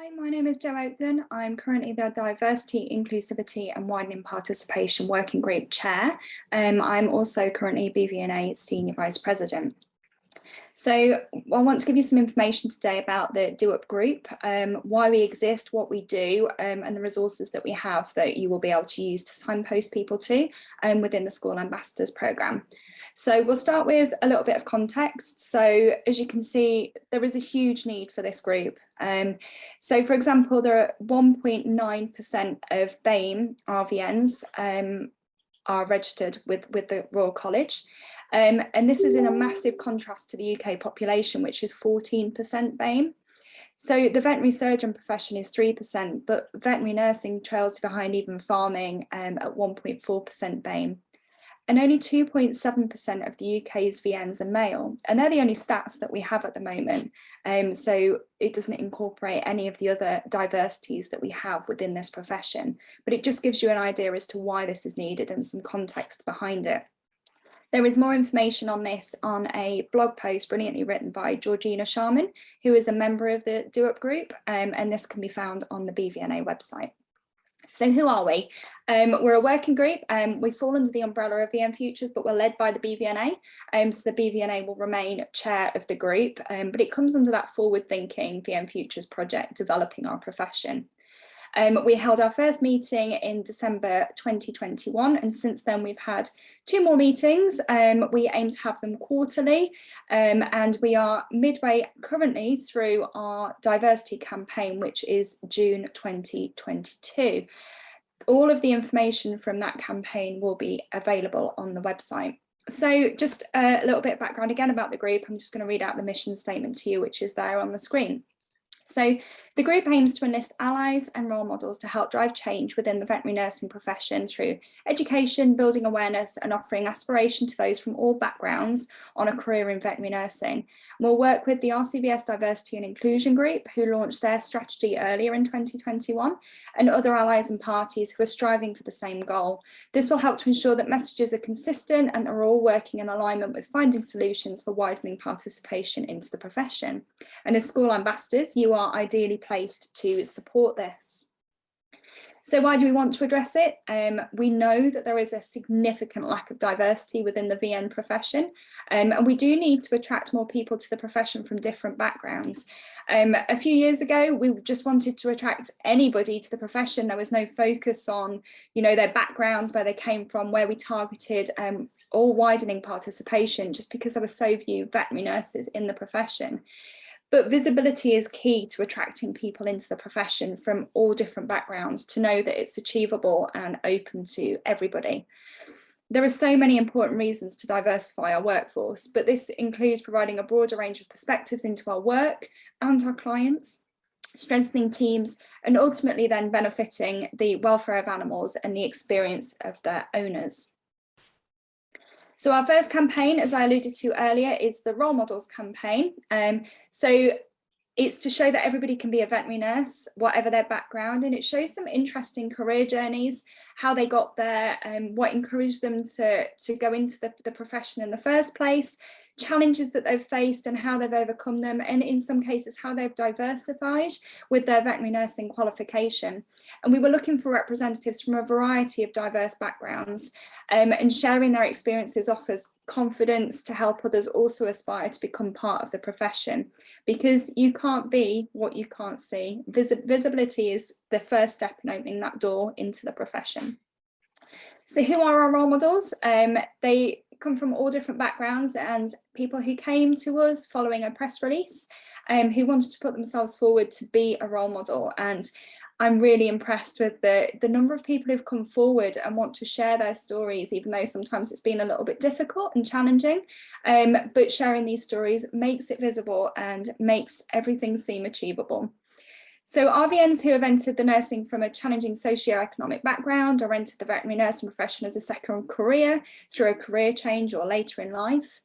Hi, my name is Jo Oakden. I'm currently the Diversity, Inclusivity and Widening Participation Working Group Chair. I'm also currently BVNA Senior Vice President. So I want to give you some information today about the Do Up group, why we exist, what we do, and the resources that we have that you will be able to use to signpost people to within the School Ambassadors programme. So we'll start with a little bit of context. So as you can see, there is a huge need for this group. So for example, there are 1.9% of BAME RVNs are registered with the Royal College. And this is in a massive contrast to the UK population, which is 14% BAME. So the veterinary surgeon profession is 3%, but veterinary nursing trails behind even farming at 1.4% BAME. And only 2.7% of the UK's VNs are male. And they're the only stats that we have at the moment. So it doesn't incorporate any of the other diversities that we have within this profession. But it just gives you an idea as to why this is needed and some context behind it. There is more information on this on a blog post brilliantly written by Georgina Sharman, who is a member of the Do Up group, and this can be found on the BVNA website. So who are we? We're a working group. We fall under the umbrella of VN Futures, but we're led by the BVNA. So the BVNA will remain chair of the group, but it comes under that forward-thinking VN Futures project, developing our profession. We held our first meeting in December 2021, and since then we've had 2 more meetings. We aim to have them quarterly, and we are midway currently through our diversity campaign, which is June 2022. All of the information from that campaign will be available on the website. So just a little bit of background again about the group. I'm just going to read out the mission statement to you, which is there on the screen. So the group aims to enlist allies and role models to help drive change within the veterinary nursing profession through education, building awareness and offering aspiration to those from all backgrounds on a career in veterinary nursing. We'll work with the RCVS Diversity and Inclusion Group, who launched their strategy earlier in 2021, and other allies and parties who are striving for the same goal. This will help to ensure that messages are consistent and are all working in alignment with finding solutions for widening participation into the profession. And as school ambassadors, you are ideally placed to support this. So why do we want to address it? We know that there is a significant lack of diversity within the VN profession, and we do need to attract more people to the profession from different backgrounds. A few years ago, we just wanted to attract anybody to the profession. There was no focus on, their backgrounds, where they came from, where we targeted or widening participation, just because there were so few veterinary nurses in the profession. But visibility is key to attracting people into the profession from all different backgrounds to know that it's achievable and open to everybody. There are so many important reasons to diversify our workforce, but this includes providing a broader range of perspectives into our work and our clients, strengthening teams, and ultimately then benefiting the welfare of animals and the experience of their owners. So our first campaign, as I alluded to earlier, is the Role Models campaign. So it's to show that everybody can be a veterinary nurse, whatever their background, and it shows some interesting career journeys, how they got there, what encouraged them to go into the profession in the first place, challenges that they've faced and how they've overcome them, and in some cases how they've diversified with their veterinary nursing qualification. And we were looking for representatives from a variety of diverse backgrounds, and sharing their experiences offers confidence to help others also aspire to become part of the profession, because you can't be what you can't see. Visibility is the first step in opening that door into the profession. So who are our role models? They come from all different backgrounds and people who came to us following a press release, who wanted to put themselves forward to be a role model. And I'm really impressed with the number of people who've come forward and want to share their stories, even though sometimes it's been a little bit difficult and challenging. But sharing these stories makes it visible and makes everything seem achievable. So RVNs who have entered the nursing from a challenging socioeconomic background or entered the veterinary nursing profession as a second career through a career change or later in life.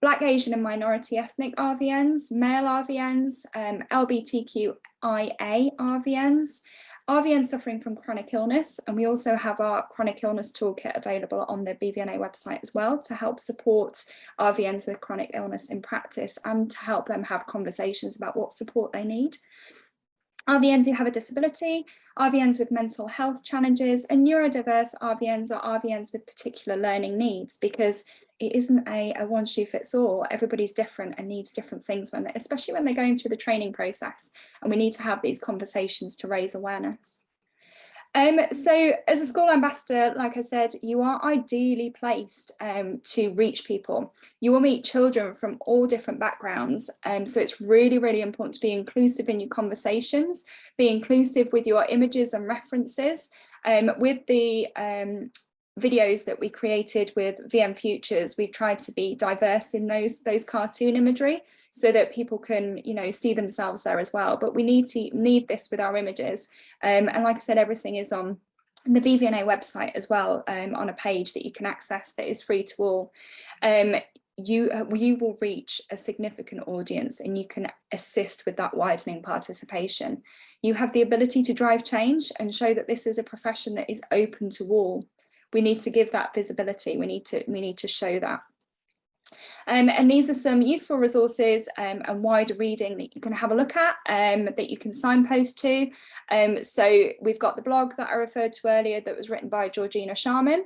Black, Asian and minority ethnic RVNs, male RVNs, LGBTQIA RVNs, RVNs suffering from chronic illness, and we also have our chronic illness toolkit available on the BVNA website as well to help support RVNs with chronic illness in practice and to help them have conversations about what support they need. RVNs who have a disability, RVNs with mental health challenges, and neurodiverse RVNs are RVNs with particular learning needs, because it isn't a one shoe fits all. Everybody's different and needs different things, especially when they're going through the training process, and we need to have these conversations to raise awareness. So as a school ambassador, like I said, you are ideally placed to reach people. You will meet children from all different backgrounds. So it's really, really important to be inclusive in your conversations, be inclusive with your images and references. With the videos that we created with VM Futures, we've tried to be diverse in those cartoon imagery so that people can, you know, see themselves there as well. But we need this with our images. And like I said, everything is on the BVNA website as well, on a page that you can access that is free to all. You will reach a significant audience, and you can assist with that widening participation. You have the ability to drive change and show that this is a profession that is open to all. We need to give that visibility. We need to show that. And these are some useful resources and wider reading that you can have a look at, that you can signpost to. So we've got the blog that I referred to earlier that was written by Georgina Sharman.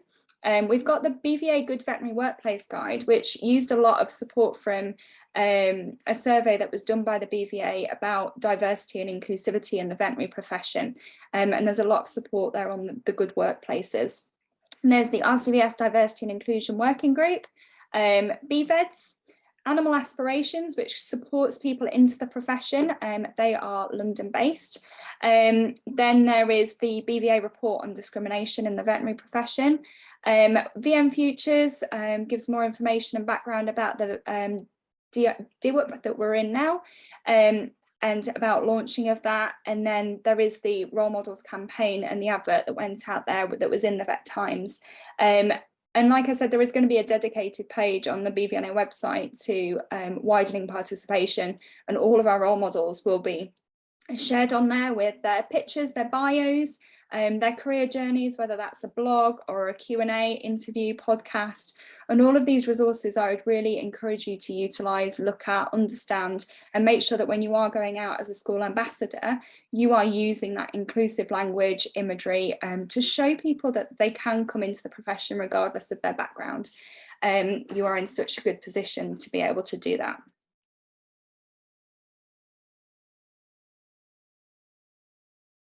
We've got the BVA Good Veterinary Workplace Guide, which used a lot of support from a survey that was done by the BVA about diversity and inclusivity in the veterinary profession. And there's a lot of support there on the good workplaces. And there's the RCVS Diversity and Inclusion Working Group, BVEDS, Animal Aspirations, which supports people into the profession. They are London-based. Then there is the BVA Report on Discrimination in the Veterinary Profession. VM Futures gives more information and background about the DWP that we're in now, and about launching of that. And then there is the Role Models campaign and the advert that went out there that was in the Vet Times. And like I said, there is going to be a dedicated page on the BVNA website to widening participation, and all of our role models will be shared on there with their pictures, their bios, their career journeys, whether that's a blog or a Q&A, interview, podcast. And all of these resources I would really encourage you to utilise, look at, understand, and make sure that when you are going out as a school ambassador, you are using that inclusive language, imagery, to show people that they can come into the profession regardless of their background. You are in such a good position to be able to do that.